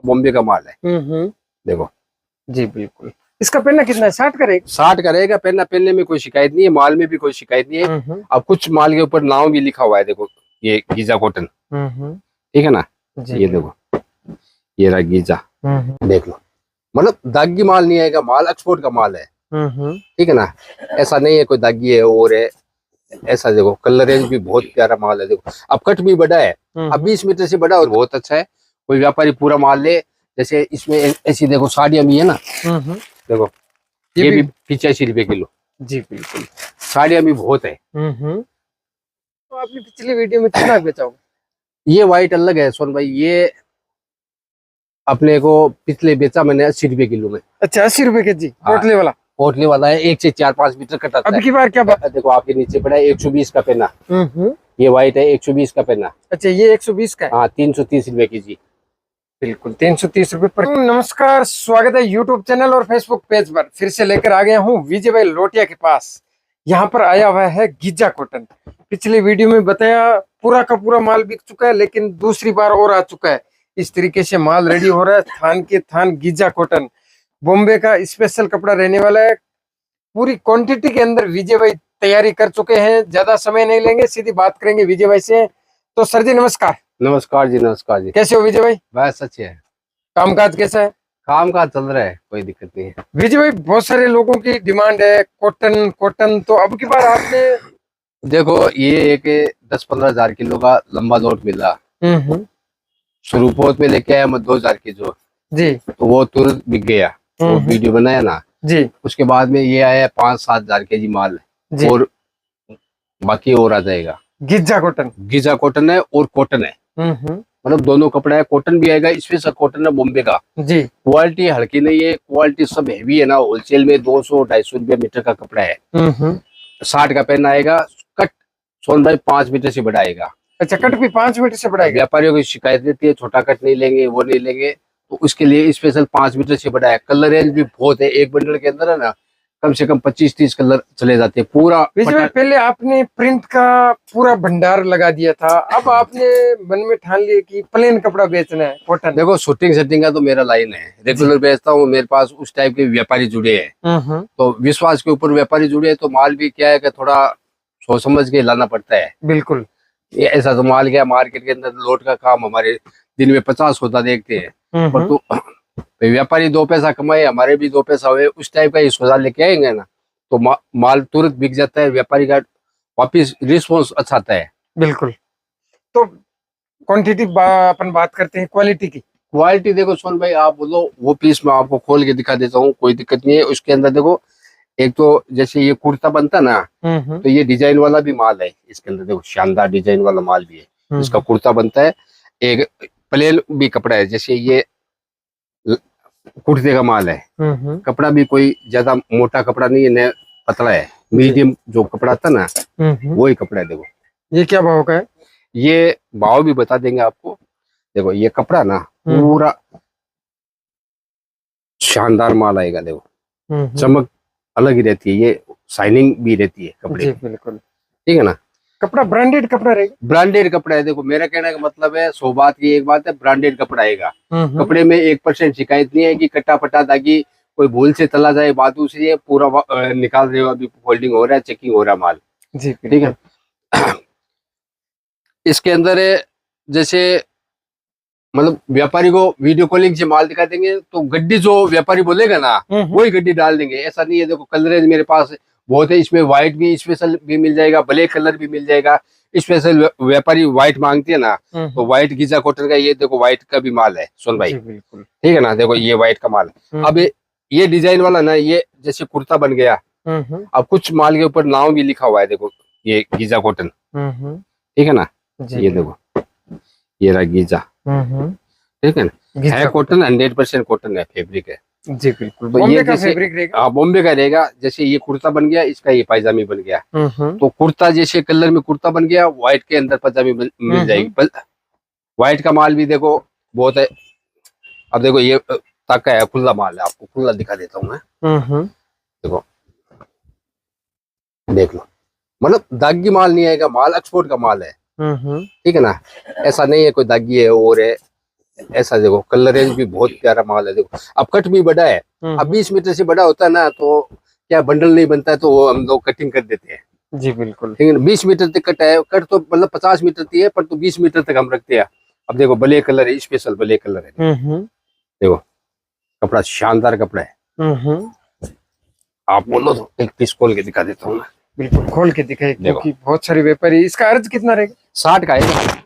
बॉम्बे का माल है। देखो जी बिल्कुल। इसका पहनना कितना है? 60 करेगा? 60 करेगा। पहनना पहनने में कोई शिकायत नहीं है, माल में भी कोई शिकायत नहीं है। अब कुछ माल के ऊपर नाम भी लिखा हुआ है, देखो ये गीजा कॉटन, ठीक है ना। ये देखो ये रहा गीजा, देख लो। मतलब दागी माल नहीं आएगा, माल एक्सपोर्ट का माल है, ठीक है ना। ऐसा नहीं है कोई दागी है और है, ऐसा देखो कलर रेंज भी बहुत प्यारा माल है। देखो अब कट भी बड़ा है, अब 20 मीटर से बड़ा और बहुत अच्छा है। कोई व्यापारी पूरा माल ले, जैसे इसमें ऐसी देखो साड़ियां भी है ना, देखो ये भी 85 रुपए किलो। जी बिल्कुल। साड़ियां भी बहुत है। तो आपने पिछली वीडियो में कितना बेचा होगा? ये व्हाइट अलग है सोन भाई, ये अपने को पिछले बेचा मैंने 80 रुपए किलो में। अच्छा 80 रुपए के जी? पोटली वाला? पोटली वाला है, 1 से 4-5 मीटर कटा। अब की बार क्या बात? देखो आपके नीचे पड़ा है 120 का पेना। ये व्हाइट है 120 का पेना। अच्छा ये 120 का है? हाँ 330 रुपए की जी। बिल्कुल 330 रुपए पर। नमस्कार, स्वागत है यूट्यूब चैनल और फेसबुक पेज पर। फिर से लेकर आ गया हूँ विजय भाई लोटिया के पास। यहाँ पर आया हुआ है गीजा कॉटन। पिछली वीडियो में बताया पूरा का पूरा माल बिक चुका है, लेकिन दूसरी बार और आ चुका है। इस तरीके से माल रेडी हो रहा है। थान के थान गीजा कॉटन बॉम्बे का स्पेशल कपड़ा रहने वाला है। पूरी क्वांटिटी के अंदर विजय भाई तैयारी कर चुके हैं। ज्यादा समय नहीं लेंगे, सीधी बात करेंगे विजय भाई से। तो सर जी नमस्कार। नमस्कार जी, नमस्कार जी। कैसे हो विजय भाई? बस अच्छे है। कामकाज कैसा है? कामकाज चल रहा है, कोई दिक्कत नहीं है। विजय भाई बहुत सारे लोगों की डिमांड है कॉटन कॉटन, तो अब की बार आपने देखो ये एक 10-15 हजार किलो का लंबा लोट मिला। शुरुआत में लेके आया मैं 2000 की जो जी, तो वो तुरंत बिक गया। वो वीडियो बनाया ना जी। उसके बाद में ये आया 5-7 हजार के जी माल जी। और बाकी और आ जाएगा। Giza cotton? गीजा कॉटन है और कॉटन है, मतलब दोनों कपड़ा है। कॉटन भी आएगा, स्पेशल कॉटन है बॉम्बे का जी। क्वालिटी हल्की नहीं है, क्वालिटी सब हैवी है ना। होलसेल में 200-250 रुपये मीटर का कपड़ा है। 60 का पेन आएगा। कट सोन भाई 5 मीटर से बड़ा आएगा। अच्छा कट भी 5 मीटर से बढ़ाएगा? व्यापारियों की शिकायत देती है छोटा कट नहीं लेंगे, वो नहीं लेंगे, तो उसके लिए स्पेशल 5 मीटर से बड़ा है। कलर रेंज भी बहुत है, एक बंडल के अंदर है ना कम से कम 25-30 कलर चले जाते हैं पूरा। पहले आपने प्रिंट का पूरा भंडार लगा दिया था, अब आपने मन में ठान लिया कि प्लेन कपड़ा बेचना है कॉटन। देखो शूटिंग सेटिंग का तो मेरा लाइन है, रेगुलर बेचता हूँ। मेरे पास उस टाइप के व्यापारी जुड़े हैं, तो विश्वास के ऊपर व्यापारी जुड़े हैं, तो माल भी क्या है कि थोड़ा सोच समझ के लाना पड़ता है। बिल्कुल। ये ऐसा तो माल गया मार्केट के अंदर, लोट का काम हमारे दिन में 50 होता देखते हैं, पर तो व्यापारी 2 पैसा कमाए, हमारे भी 2 पैसा हुए, उस टाइप का ही सौदा लेके आएंगे ना तो माल तुरंत बिक जाता है। व्यापारी का वापिस रिस्पॉन्स अच्छा आता है। बिल्कुल। तो क्वांटिटी अपन बात करते हैं क्वालिटी की। क्वालिटी देखो सोन भाई, आप बोलो वो पीस मैं आपको खोल के दिखा देता हूँ, कोई दिक्कत नहीं है। उसके अंदर देखो एक तो जैसे ये कुर्ता बनता ना, तो ये डिजाइन वाला भी माल है इसके अंदर। देखो शानदार डिजाइन वाला माल भी है, इसका कुर्ता बनता है। एक प्लेन भी कपड़ा है, जैसे ये कुर्ते का माल है। कपड़ा भी कोई ज्यादा मोटा कपड़ा नहीं है, न पतला है, मीडियम जो कपड़ा था ना वही कपड़ा है। देखो ये क्या भाव का है? ये भाव भी बता देंगे आपको। देखो ये कपड़ा ना पूरा शानदार माल आएगा। देखो चमक अलग ही रहती है, ये शाइनिंग भी रहती है कपड़े की। बिल्कुल ठीक है ना। कपड़ा ब्रांडेड कपड़ा रहेगा? ब्रांडेड कपड़ा है। देखो मेरा कहने का मतलब है 100 बात की एक बात है, ब्रांडेड कपड़ा आएगा। कपड़े में 1% शिकायत नहीं है कि कट्टा पटा ताकि कोई भूल से चला जाए। बात दूसरी है पूरा निकाल रहे हो, अभी फोल्डिंग हो रहा है, चेकिंग हो रहा है माल जी। ठीक है। इसके अंदर जैसे मतलब व्यापारी को वीडियो कॉलिंग से माल दिखा देंगे तो गड्डी जो व्यापारी बोलेगा ना वही गड्डी डाल देंगे, ऐसा नहीं है। देखो कलर रेंज मेरे पास बहुत है, इसमें व्हाइट भी स्पेशल भी मिल जाएगा, ब्लैक कलर भी मिल जाएगा। स्पेशल व्यापारी व्हाइट मांगती है ना तो व्हाइट गीजा कॉटन का, ये देखो व्हाइट का भी माल है सोन भाई, बिल्कुल ठीक है ना। देखो ये व्हाइट का माल है। अब ये डिजाइन वाला ना, ये जैसे कुर्ता बन गया। अब कुछ माल के ऊपर नाम भी लिखा हुआ है, देखो ये गीजा कॉटन, ठीक है ना। ये देखो ये रहा गीजा, ठीक है ना। है कॉटन, 100% कॉटन है, फैब्रिक है जी बिल्कुल। तो ये का जैसे फैब्रिक रहेगा? हाँ बॉम्बे का रहेगा। जैसे ये कुर्ता बन गया, इसका ये पायजामी बन गया, तो कुर्ता जैसे कलर में कुर्ता बन गया, व्हाइट के अंदर पायजामी मिल जाएगी। व्हाइट का माल भी देखो बहुत है। अब देखो ये ताका है, खुला माल है, आपको खुला दिखा देता हूँ मैं। देखो देख लो, मतलब दागी माल नहीं आएगा, माल एक्सपोर्ट का माल है, ठीक है ना। ऐसा नहीं है कोई दागी है और है, ऐसा देखो कलर रेंज भी बहुत प्यारा माल है। देखो अब कट भी बड़ा है। अब 20 मीटर से बड़ा होता है ना तो क्या बंडल नहीं बनता है तो वो हम लोग कटिंग कर देते हैं। जी बिल्कुल। लेकिन 20 मीटर तक कट है। कट तो मतलब 50 मीटर की है पर तो 20 मीटर तक हम रखते हैं। अब देखो ब्लैक कलर है, स्पेशल ब्लैक कलर है। देखो कपड़ा शानदार कपड़ा है। आप बोलो तो एक पीस खोल के दिखा देता हूँ मैं। बिल्कुल खोल के दिखाए क्योंकि बहुत सारे व्यापारी। इसका अर्ज कितना रहेगा? 60 का है।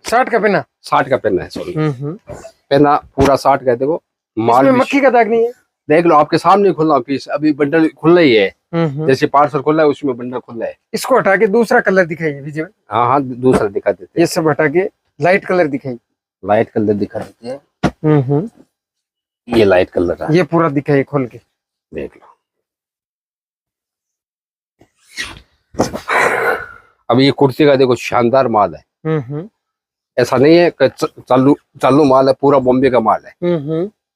60 का पेना? 60 का पेना है। सॉरी पेना पूरा 60 का है। देखो माल इसमें मक्खी का दाग नहीं है? देख लो आपके सामने खुला पीस। अभी बंडल खुला ही है। जैसे पार्सल खुला है उसमें बंडल खुला है। इसको हटा के दूसरा कलर दिखाइए विजय। हाँ हाँ दूसरा दिखा देते हैं। ये सब हटा के लाइट कलर दिखाइए। लाइट कलर दिखा देते हैं। ये लाइट कलर है। ये पूरा दिखाइए खोल के देख लो। अब ये कुर्ती का देखो शानदार माल है। ऐसा नहीं है कि चालू चालू माल है। पूरा बॉम्बे का माल है।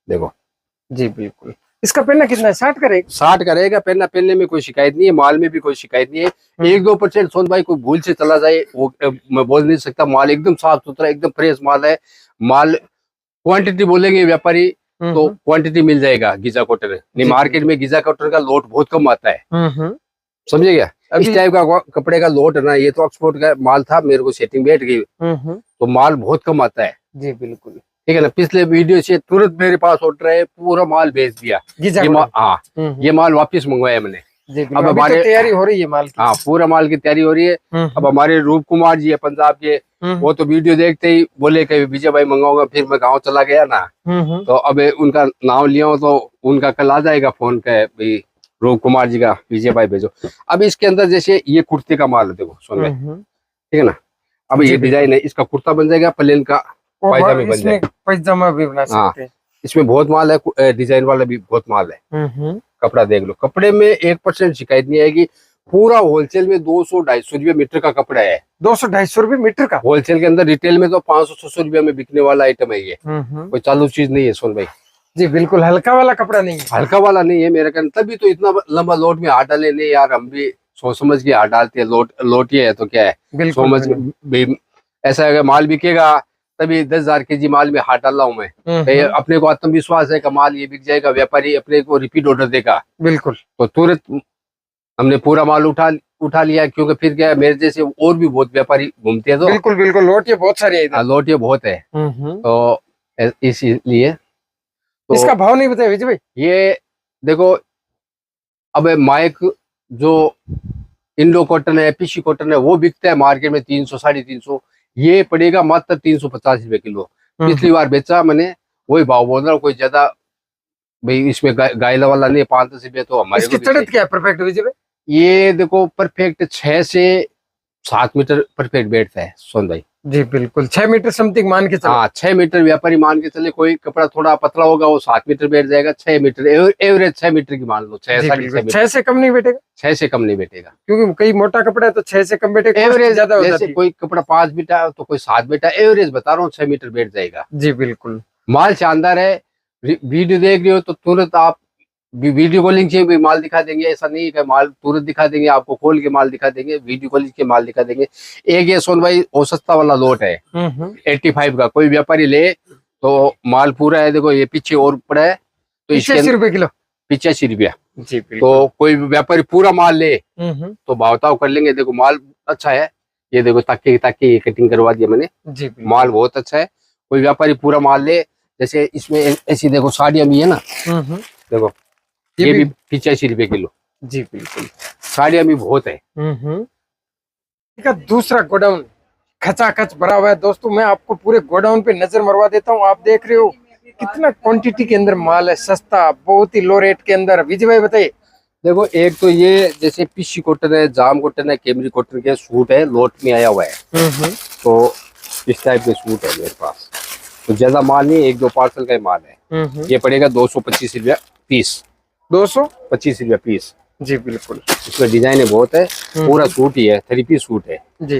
देखो जी बिल्कुल। इसका पहनना कितना है? 60 का रहेगा? 60 का रहेगा। पहनना पहनने में कोई शिकायत नहीं है। माल में भी कोई शिकायत नहीं है। 1-2% सोन भाई कोई भूल से चला जाए वो मैं बोल नहीं सकता। माल एकदम साफ सुथरा एकदम फ्रेश माल है। माल क्वांटिटी बोलेंगे व्यापारी तो क्वांटिटी मिल जाएगा। गीजा कॉटन नहीं मार्केट में गीजा कॉटन का लोट बहुत कम आता है। समझे क्या? इस टाइप का कपड़े का लोट है ना। ये तो एक्सपोर्ट का माल था। मेरे को सेटिंग बैठ गई तो माल बहुत कम आता है। जी बिल्कुल। ठीक है ना। पिछले वीडियो से तुरंत मेरे पास ऑर्डर है। पूरा माल भेज दिया। हाँ ये माल वापस मंगवाया मैंने। अब हमारे तो तैयारी हो रही है माल की। हाँ पूरा माल की तैयारी हो रही है। अब हमारे रूप कुमार जी है पंजाब के। वो तो वीडियो देखते ही बोले कि विजय भाई मंगाऊंगा। फिर मैं गाँव चला गया ना तो अब उनका नाम लिया हूँ तो उनका कल आ जाएगा फोन का भाई रूप कुमार जी का विजय भाई भेजो। अब इसके अंदर जैसे ये कुर्ते का माल है। देखो सुन ले ठीक है ना। अब ये डिजाइन है। इसका कुर्ता बन जाएगा। प्लेन का पायजामा बन जाएगा। पायजामा भी बना सकते हैं। इसमें बहुत माल है। डिजाइन वाला भी बहुत माल है। कपड़ा देख लो। कपड़े में 1% शिकायत नहीं आएगी। पूरा होलसेल में 200-250 रुपये मीटर का कपड़ा है। 200-250 रुपये मीटर का होलसेल के अंदर। रिटेल में तो 500-600 रुपये में बिकने वाला आइटम है ये। कोई चालू चीज नहीं है सोन भाई। जी बिल्कुल। हल्का वाला कपड़ा नहीं है। हल्का वाला नहीं है मेरे कहने। तभी तो इतना लंबा लोट में हाथ डाले नहीं यार। हम भी सोच समझ के हाथ डालते हैं। लोट ये है तो क्या है समझ भी। ऐसा है माल बिकेगा तभी 10,000 kg माल में हाथ डाल रहा हूँ मैं। अपने को आत्मविश्वास है कि माल ये बिक जाएगा। व्यापारी अपने को रिपीट ऑर्डर देगा। बिल्कुल। तो तुरंत हमने पूरा माल उठा लिया क्योंकि फिर क्या है मेरे जैसे और भी बहुत व्यापारी घूमते हैं। तो बिल्कुल बिल्कुल लोटिया बहुत सारी है। लोटिया बहुत है तो इसीलिए तो इसका भाव नहीं बताया विजय भाई। ये देखो अब माइक जो इंडो कॉटन है पीसी कॉटन है वो बिकता है मार्केट में 300-350। ये पड़ेगा मात्र 350 रुपए किलो। पिछली बार बेचा मैंने वही भाव बोल रहा हूँ। कोई ज्यादा भाई इसमें गायला वाला नहीं है। 5-10 रुपये तो हमारे। इसकी चढ़त क्या है परफेक्ट विजय भाई? ये देखो परफेक्ट 6 से 7 मीटर परफेक्ट बैठता है सोन भाई। जी बिल्कुल। 6 मीटर समथिंग मान के चलो। हाँ 6 मीटर व्यापारी मान के चले। कोई कपड़ा थोड़ा पतला होगा वो 7 मीटर बैठ जाएगा। 6 मीटर एवरेज 6 मीटर की मान लो। 6 से कम नहीं बैठेगा। 6 से कम नहीं बैठेगा क्योंकि कई मोटा कपड़ा है तो 6 से कम बैठेगा। एवरेज ज्यादा हो जाती है। कोई कपड़ा 5 मीटर तो कोई 7 मीटर। एवरेज बता रहा हूँ 6 मीटर बैठ जाएगा। जी बिल्कुल। माल शानदार है। वीडियो देख रहे हो तो तुरंत आप वीडियो कॉलिंग से भी माल दिखा देंगे। ऐसा नहीं है कि माल तुरंत दिखा देंगे। आपको खोल के माल दिखा देंगे। वीडियो कॉलिंग के माल दिखा देंगे। एक ये सोन भाई वो सस्ता वाला लोट है 85 का। कोई व्यापारी ले तो माल पूरा है। देखो ये पीछे और पड़ा है तो 85 रुपए किलो। 85 रुपया। जी तो कोई व्यापारी पूरा माल ले तो भावताव कर लेंगे। देखो माल अच्छा है। ये देखो ताकि ये कटिंग करवा दिया मैंने। जी माल बहुत अच्छा है। कोई व्यापारी पूरा माल ले जैसे इसमें ऐसी देखो साड़ियां भी है ना। देखो ये भी 85 रुपए किलो। जी बिल्कुल। साड़ियां भी बहुत है। दूसरा गोडाउन खचाखच भरा हुआ है। दोस्तों मैं आपको पूरे गोडाउन पे नजर मरवा देता हूँ। आप देख रहे हो कितना क्वांटिटी के अंदर माल है। सस्ता बहुत ही लो रेट के अंदर। विजय भाई बताइए। देखो एक तो ये जैसे पीसी कॉटन है जाम कॉटन है कैमरी कॉटन के सूट है लोट में आया हुआ है। तो इस टाइप के सूट है मेरे पास। तो ज्यादा माल नहीं 1-2 पार्सल का माल है। ये पड़ेगा 225 रुपया पीस। 225 रुपया पीस। जी बिल्कुल। इसमें डिजाइन बहुत है। पूरा सूट ही है 3 पीस सूट है। जी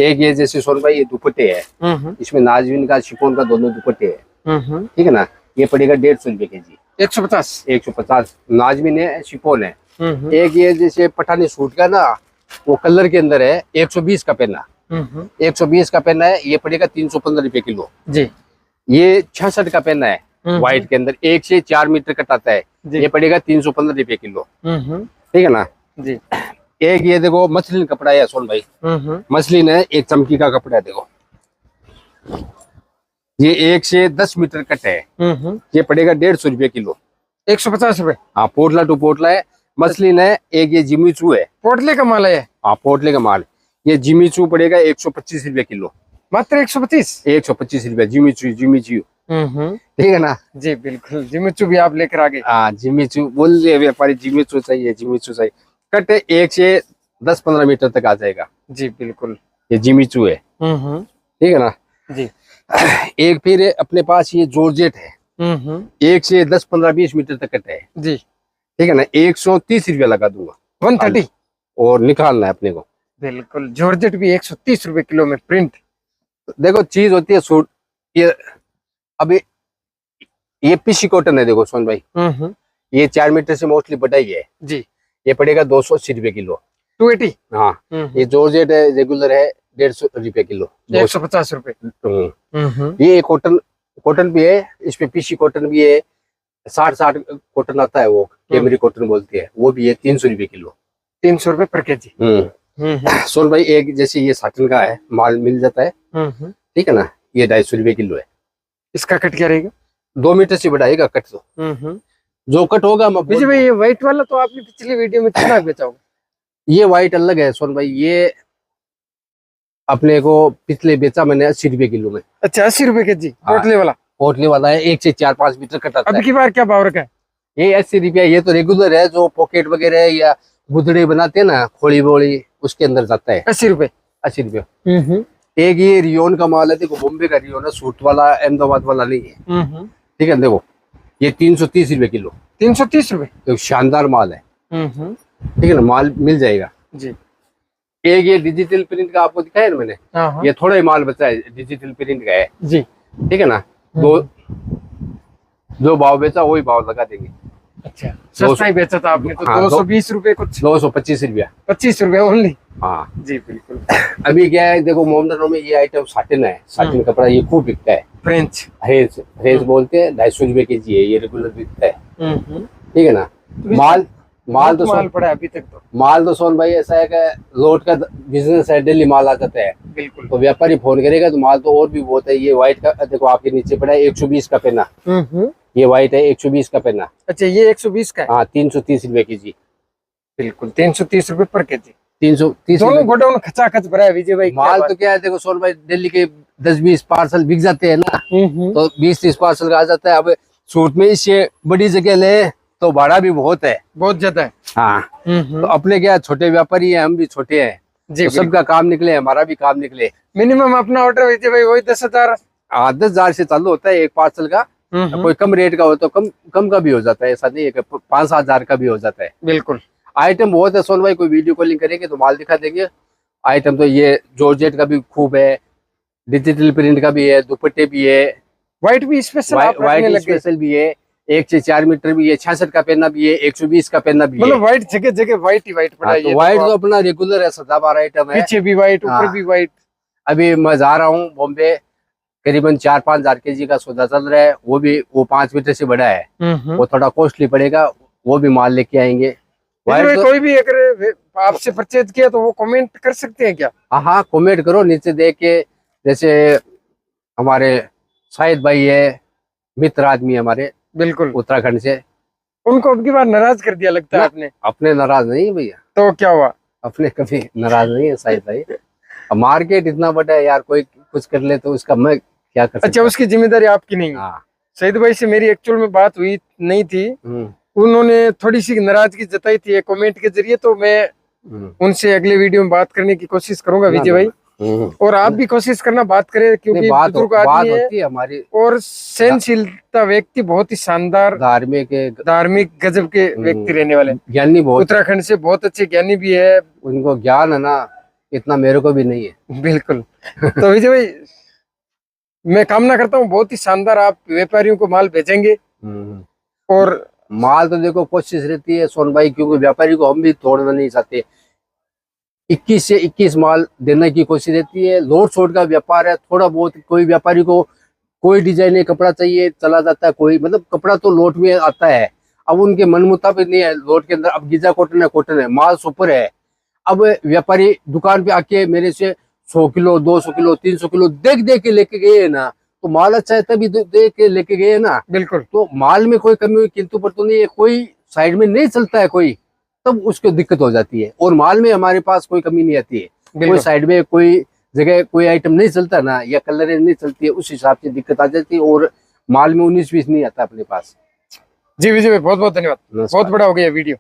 एक ये जैसे सोन भाई ये दुपट्टे है। इसमें नाजवीन का शिफॉन का दोनों दुपट्टे है। ठीक है ना। ये पड़ेगा 150 रुपये के जी। 150 नाजमीन है शिफॉन है। एक ये जैसे पठानी सूट का ना वो कलर के अंदर है 120 का पहना। 120 का पहना है। ये पड़ेगा 315 रुपये किलो। जी ये 66 का पेन है, व्हाइट के अंदर 1 से 4 मीटर कट आता है। ये पड़ेगा 315 रुपए किलो। ठीक है ना जी। एक ये देखो मसलिन कपड़ा है सोन भाई, मसलिन है, एक चमकी का कपड़ा है। देखो ये 1 से 10 मीटर कट है। ये पड़ेगा 150 रुपए किलो। 150 रुपए। हाँ, पोटला टू पोटला है, मसलिन है। एक ये जिमीचू है, पोटले का माल है। हाँ, पोटले का माल। ये जिमीचू पड़ेगा 125 रुपए किलो। मात्र 125? 125 रुपए जिमीचू। जिमीचू ठीक है ना जी, बिल्कुल। जिमीचू भी आप लेकर आ गए? हाँ, जिमीचू बोल रहे व्यापारी, जिमीचू चाहिए, जिमीचू चाहिए। कट 1 से 10-15 मीटर तक आ जाएगा जी, बिल्कुल। ये जिमीचू है। ठीक है ना जी। एक फिर अपने पास ये जॉर्जेट है, 1 से 10-15-20 मीटर तक कट है जी। ठीक है ना, 130 रुपया लगा दूंगा। 130 और निकालना है अपने को। बिल्कुल। जॉर्जेट भी 130 रुपए किलो में प्रिंट। देखो चीज होती है सूट। ये अभी ये पीसी कॉटन है, देखो सोन भाई, ये 4 मीटर से मोस्टली बड़ा ही है जी। ये पड़ेगा 280 रुपए किलो। 280? हाँ। ये जॉर्जेट है, रेगुलर है 150 रुपए किलो। 150 रुपए। ये कॉटन भी है, इसमें पीसी कॉटन भी है। 60 कॉटन आता है, वो कैमरी कॉटन बोलती है, वो भी है 300 रुपए किलो। 300 रुपए पर केजी। सोन भाई एक जैसे ये साटन का है, माल मिल जाता है। ठीक है ना, ये 250 रुपए किलो है। इसका कट क्या रहेगा? 2 मीटर से बढ़ाएगा कट तो। जो कट होगा विजय भाई, ये व्हाइट वाला तो आपने पिछली वीडियो में कितना बेचा होगा? ये व्हाइट अलग है सोन भाई, ये अपने को पिछले बेचा मैंने 80 रुपए किलो में। अच्छा, 80 रुपए केजी पोटले वाला? पोटले वाला है, 1 से 4-5 मीटर कट आता है। अब की बार क्या भाव रखा है? ये 80 रुपया। ये तो रेगुलर है, जो पॉकेट वगैरह या गुदड़े बनाते हैं ना, खोली बोली, उसके अंदर जाता है 80 रुपए। 80 रुपया। एक ये रियोन का माल है, देखो बॉम्बे का रियोन है, सूट वाला, अहमदाबाद वाला नहीं है। ठीक है, देखो ये 330 रुपए किलो। 330 रुपए? तो शानदार माल है। ठीक है ना, माल मिल जाएगा जी। एक ये डिजिटल प्रिंट का आपको दिखाया ना मैंने, ये थोड़ा ही माल बचा है, डिजिटल प्रिंट का है जी। ठीक है ना, जो भाव बेचा वही भाव लगा देंगे। अच्छा, सस्ता ही बेचा था आपने तो। हाँ, 220 रुपए कुछ। 225 रुपया। 25 रुपए ओनली। हाँ जी, बिल्कुल। अभी क्या है, देखो मोहम्मदनों में ये आइटम साटिन है, साटिन कपड़ा ये खूब बिकता है। फ्रेंच फ्रेंच बोलते हैं, 250 रुपए केजी है, ये रेगुलर बिकता है। ठीक है ना। माल तो माल पड़ा है अभी तक तो। माल तो सोन भाई ऐसा है कि लोड का बिजनेस है, डेली माल आ जाता है। बिल्कुल। तो व्यापारी फोन करेगा तो माल तो और भी बहुत है। ये व्हाइट का देखो आपके नीचे पड़ा है 120 का पेना। ये व्हाइट है 120 का पेना। अच्छा, ये 120 का है? हाँ, 330 रुपए केजी। बिल्कुल, 330 रुपए पर केजी। 330। दोनों गोडाउन खचाखच भरा है विजय भाई। माल तो क्या है, देखो सोन भाई, दिल्ली के 10-20 पार्सल बिक जाते हैं ना, तो 20-30 पार्सल आ जाता है। अब सूट में इससे बड़ी जगह ले तो भाड़ा भी बहुत है, बहुत ज्यादा है। हाँ। तो अपने क्या छोटे व्यापारी हैं, हम भी छोटे हैं जी, तो सबका काम निकले, हमारा भी काम निकले। मिनिमम अपना ऑर्डर विजय भाई वही 10,000। हाँ, 10,000 से चालू होता है एक पार्सल का। कोई कम रेट का हो तो कम का भी हो जाता है, ऐसा नहीं है कि 5-7 हजार का भी हो जाता है। बिल्कुल। आइटम बहुत है सोन भाई, कोई वीडियो कॉलिंग करेंगे तो माल दिखा देंगे। आइटम तो ये जॉर्जेट का भी खूब है, डिजिटल प्रिंट का भी है, दुपट्टे भी है, व्हाइट भी स्पेशल, व्हाइट स्पेशल भी है, 1 से 4 मीटर भी है, 66 का पेना भी है, 120 का पेना भी है। मतलब व्हाइट जगह जगह व्हाइट ही व्हाइट पड़ा है। व्हाइट तो अपना रेगुलर है, सदाबहार आइटम है। पीछे भी व्हाइट, ऊपर भी व्हाइट। अभी मैं जा रहा हूँ बॉम्बे, करीबन 4-5 हजार केजी का सौदा चल रहा है। वो 5 मीटर से बड़ा है, वो थोड़ा कॉस्टली पड़ेगा, वो भी माल लेके आएंगे। तो कोई भी अगर आपसे परचेज किया तो वो कमेंट कर सकते हैं क्या? हाँ, कमेंट करो नीचे देख के। जैसे हमारे शाहिद भाई है, मित्र आदमी हमारे, बिल्कुल, उत्तराखंड से, उनको अब की बार नाराज कर दिया लगता है आपने। अपने नाराज नहीं भैया। तो क्या हुआ? अपने कभी नाराज नहीं है शाहिद भाई। मार्केट इतना बड़ा है यार, कोई कुछ कर ले तो उसका मैं क्या कर सकता। अच्छा, उसकी जिम्मेदारी आपकी नहीं है। शाहिद भाई से मेरी एक्चुअल में बात हुई नहीं थी, उन्होंने थोड़ी सी नाराजगी जताई थी कमेंट के जरिए, तो मैं उनसे अगले वीडियो में बात करने की कोशिश करूंगा विजय भाई। और आप भी कोशिश करना बात करें, क्योंकि बुजुर्ग आदमी है हमारी, और सहनशीलता व्यक्ति, बहुत ही शानदार धार्मिक गजब के व्यक्ति रहने वाले, ज्ञानी बहुत, उत्तराखंड से बहुत अच्छे ज्ञानी भी है। उनको ज्ञान है ना, इतना मेरे को भी नहीं है। बिल्कुल। तो विजय भाई, मैं कामना करता हूँ बहुत ही शानदार आप व्यापारियों को माल भेजेंगे। और माल तो देखो कोशिश रहती है सोन भाई, क्योंकि व्यापारी को हम भी तोड़ना नहीं चाहते। 21 से 21 माल देने की कोशिश रहती है। लोड शोड का व्यापार है, थोड़ा बहुत कोई व्यापारी को कोई डिजाइन कपड़ा चाहिए चला जाता है, कोई मतलब कपड़ा तो लोट में आता है। अब उनके मन मुताबिक नहीं है लोट के अंदर। अब गीजा कॉटन है, माल सुपर है। अब व्यापारी दुकान पे आके मेरे से 100 किलो 200 किलो 300 किलो देख देख के लेके गए है ना, तो माल अच्छा है तभी देख के लेके गए है ना। बिल्कुल। तो माल में कोई कमी हुई किंतु पर तो नहीं है, कोई साइड में नहीं चलता है कोई, तब उसको दिक्कत हो जाती है। और माल में हमारे पास कोई कमी नहीं आती है, कोई साइड में कोई जगह कोई आइटम नहीं चलता ना, या कलर नहीं चलती है, उस हिसाब से दिक्कत आ जाती है। और माल में 19-20 नहीं आता अपने पास। जी विजय भाई बहुत बहुत धन्यवाद, बहुत बड़ा हो गया वीडियो।